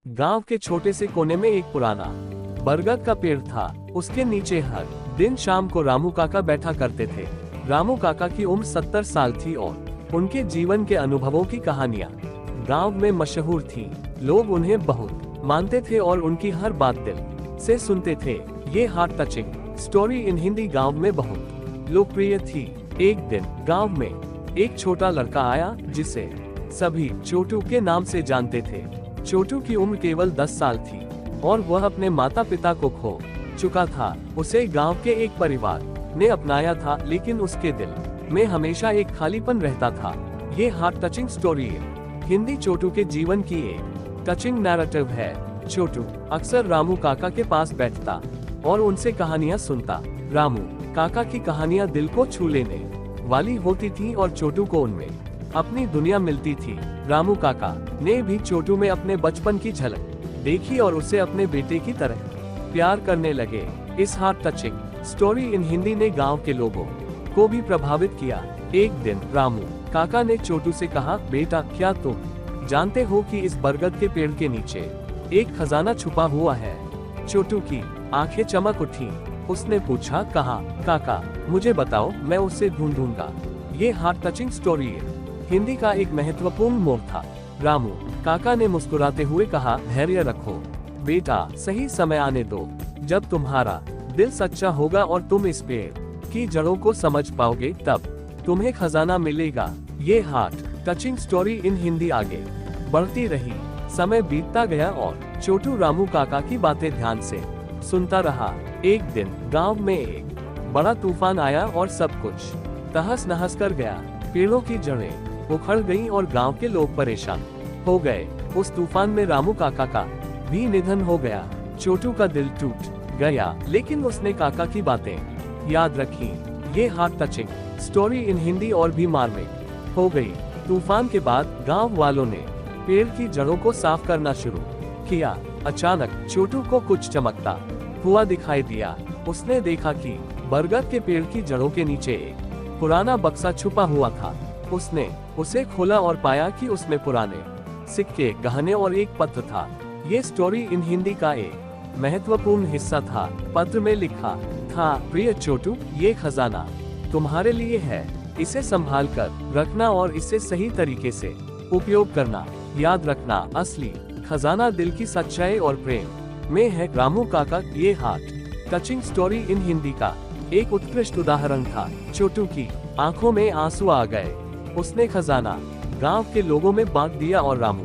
गांव के छोटे से कोने में एक पुराना बरगद का पेड़ था। उसके नीचे हर दिन शाम को रामू काका बैठा करते थे। रामू काका की उम्र 70 साल थी और उनके जीवन के अनुभवों की कहानियां गांव में मशहूर थीं। लोग उन्हें बहुत मानते थे और उनकी हर बात दिल से सुनते थे। ये heart touching story in Hindi गांव में बहुत लोकप्रिय थी। एक दिन गांव में एक छोटा लड़का आया जिसे सभी छोटू के नाम से जानते थे। छोटू की उम्र केवल 10 साल थी और वह अपने माता पिता को खो चुका था। उसे गांव के एक परिवार ने अपनाया था, लेकिन उसके दिल में हमेशा एक खालीपन रहता था। ये हार्ट टचिंग स्टोरी है हिंदी छोटू के जीवन की एक टचिंग नैरेटिव है। छोटू अक्सर रामू काका के पास बैठता और उनसे कहानियां सुनता। रामू काका की कहानियां दिल को छू लेने वाली होती थी और छोटू को उनमें अपनी दुनिया मिलती थी। रामू काका ने भी छोटू में अपने बचपन की झलक देखी और उसे अपने बेटे की तरह प्यार करने लगे। इस heart touching story in Hindi ने गांव के लोगों को भी प्रभावित किया। एक दिन रामू काका ने छोटू से कहा, बेटा क्या तुम जानते हो कि इस बरगद के पेड़ के नीचे एक खजाना छुपा हुआ है? छोटू की आंखें चमक उठी। उसने पूछा, कहाँ? काका मुझे बताओ, मैं उसे ढूंढूंगा। ये हार्ट टचिंग स्टोरी है हिंदी का एक महत्वपूर्ण मोड़ था। रामू काका ने मुस्कुराते हुए कहा, धैर्य रखो बेटा, सही समय आने दो। जब तुम्हारा दिल सच्चा होगा और तुम इस पेड़ की जड़ों को समझ पाओगे, तब तुम्हें खजाना मिलेगा। ये heart touching story in Hindi आगे बढ़ती रही। समय बीतता गया और छोटू रामू काका की बातें ध्यान से सुनता रहा। एक दिन गांव में एक बड़ा तूफान आया और सब कुछ तहस नहस कर गया। पेड़ों की जड़ें उखड़ गईं और गांव के लोग परेशान हो गए। उस तूफान में रामू काका का भी निधन हो गया। छोटू का दिल टूट गया, लेकिन उसने काका की बातें याद रखी। ये heart touching story in Hindi और भी मार्मिक हो गई। तूफान के बाद गांव वालों ने पेड़ की जड़ों को साफ करना शुरू किया। अचानक छोटू को कुछ चमकता हुआ दिखाई दिया। उसने देखा कि बरगद के पेड़ की जड़ों के नीचे एक पुराना बक्सा छुपा हुआ था। उसने उसे खोला और पाया कि उसमें पुराने सिक्के, गहने और एक पत्र था। ये स्टोरी इन हिंदी का एक महत्वपूर्ण हिस्सा था। पत्र में लिखा था, प्रिय छोटू, ये खजाना तुम्हारे लिए है। इसे संभाल कर रखना और इसे सही तरीके से उपयोग करना। याद रखना, असली खजाना दिल की सच्चाई और प्रेम में है। रामू काका ये heart touching story in Hindi का एक उत्कृष्ट उदाहरण था। छोटू की आंखों में आंसू आ गए। उसने खजाना गांव के लोगों में बांट दिया और रामू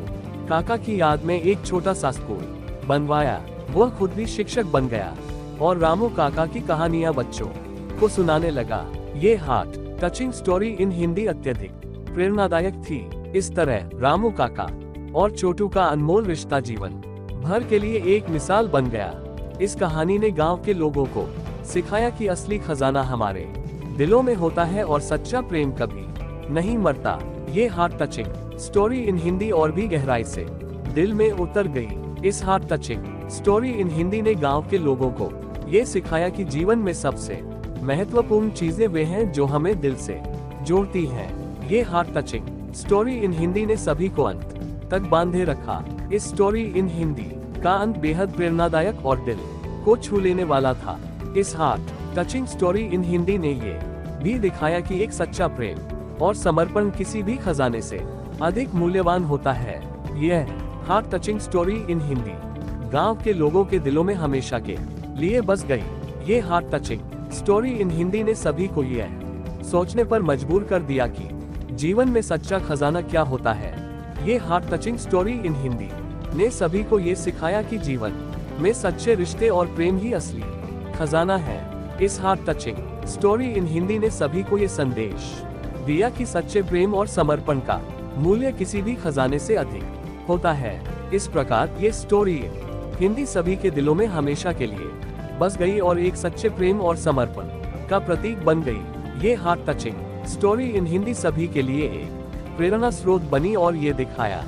काका की याद में एक छोटा सा स्कूल बनवाया। वह खुद भी शिक्षक बन गया और रामू काका की कहानियां बच्चों को सुनाने लगा। ये heart touching story in Hindi अत्यधिक प्रेरणादायक थी। इस तरह रामू काका और छोटू का अनमोल रिश्ता जीवन भर के लिए एक मिसाल बन गया। इस कहानी ने गांव के लोगों को सिखाया कि असली खजाना हमारे दिलों में होता है और सच्चा प्रेम कभी नहीं मरता। ये heart touching story in Hindi और भी गहराई से दिल में उतर गई। इस heart touching story in Hindi ने गांव के लोगों को ये सिखाया कि जीवन में सबसे महत्वपूर्ण चीजें वे हैं जो हमें दिल से जोड़ती हैं। ये heart touching story in Hindi ने सभी को अंत तक बांधे रखा। इस स्टोरी इन हिंदी का अंत बेहद प्रेरणादायक और दिल को छू लेने वाला था। इस heart touching story in Hindi ने ये भी दिखाया कि एक सच्चा प्रेम और समर्पण किसी भी खजाने से अधिक मूल्यवान होता है। यह heart touching story in Hindi गांव के लोगों के दिलों में हमेशा के लिए बस गई। ये heart touching story in Hindi ने सभी को यह सोचने पर मजबूर कर दिया कि जीवन में सच्चा खजाना क्या होता है। ये heart touching story in Hindi ने सभी को ये सिखाया कि जीवन में सच्चे रिश्ते और प्रेम ही असली खजाना है। इस heart touching story in Hindi ने सभी को ये संदेश दिया कि सच्चे प्रेम और समर्पण का मूल्य किसी भी खजाने से अधिक होता है। इस प्रकार ये स्टोरी हिंदी सभी के दिलों में हमेशा के लिए बस गई और एक सच्चे प्रेम और समर्पण का प्रतीक बन गई। ये heart touching story in Hindi सभी के लिए एक प्रेरणा स्रोत बनी और ये दिखाया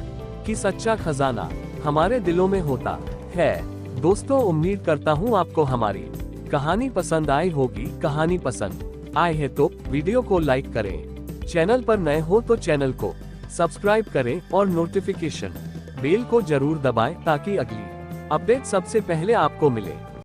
कि सच्चा खजाना हमारे दिलों में होता है। दोस्तों, उम्मीद करता हूँ आपको हमारी कहानी पसंद आई होगी। कहानी पसंद आए है तो वीडियो को लाइक करें। चैनल पर नए हो तो चैनल को सब्सक्राइब करें और नोटिफिकेशन बेल को जरूर दबाएं ताकि अगली अपडेट सबसे पहले आपको मिले।